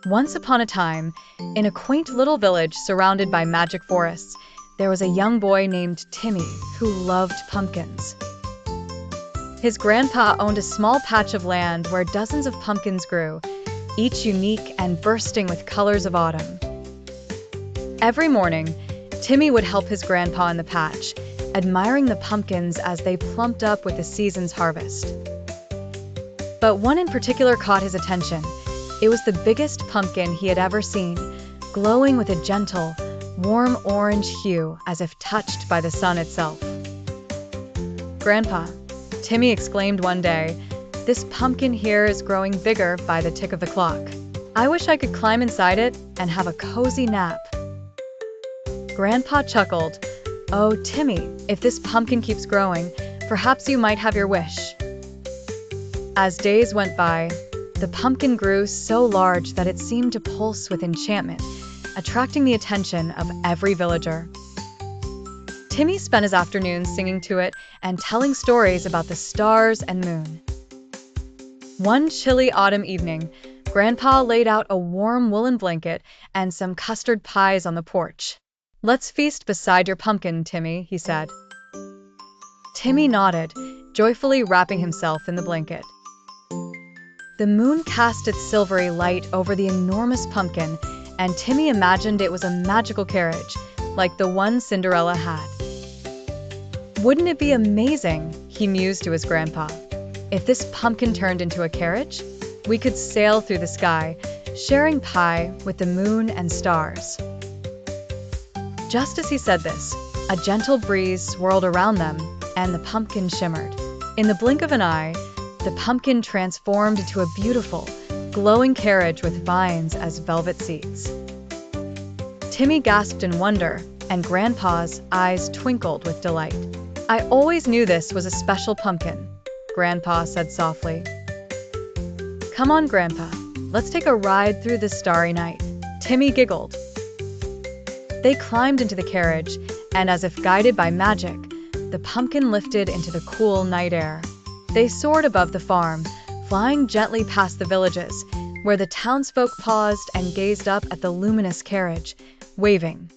Once upon a time, in a quaint little village surrounded by magic forests, there was a young boy named Timmy who loved pumpkins. His grandpa owned a small patch of land where dozens of pumpkins grew, each unique and bursting with colors of autumn. Every morning, Timmy would help his grandpa in the patch, admiring the pumpkins as they plumped up with the season's harvest. But one in particular caught his attention. It was the biggest pumpkin he had ever seen, glowing with a gentle, warm orange hue as if touched by the sun itself. "Grandpa," Timmy exclaimed one day, "this pumpkin here is growing bigger by the tick of the clock. I wish I could climb inside it and have a cozy nap." Grandpa chuckled. "Oh, Timmy, if this pumpkin keeps growing, perhaps you might have your wish." As days went by, the pumpkin grew so large that it seemed to pulse with enchantment, attracting the attention of every villager. Timmy spent his afternoons singing to it and telling stories about the stars and moon. One chilly autumn evening, Grandpa laid out a warm woolen blanket and some custard pies on the porch. "Let's feast beside your pumpkin, Timmy," he said. Timmy nodded, joyfully wrapping himself in the blanket. The moon cast its silvery light over the enormous pumpkin, and Timmy imagined it was a magical carriage, like the one Cinderella had. "Wouldn't it be amazing," he mused to his grandpa, "if this pumpkin turned into a carriage? We could sail through the sky, sharing pie with the moon and stars." Just as he said this, a gentle breeze swirled around them, and the pumpkin shimmered. In the blink of an eye, the pumpkin transformed into a beautiful, glowing carriage with vines as velvet seats. Timmy gasped in wonder, and Grandpa's eyes twinkled with delight. "I always knew this was a special pumpkin," Grandpa said softly. "Come on, Grandpa, let's take a ride through the starry night." Timmy giggled. They climbed into the carriage, and as if guided by magic, the pumpkin lifted into the cool night air. They soared above the farm, flying gently past the villages, where the townsfolk paused and gazed up at the luminous carriage, waving.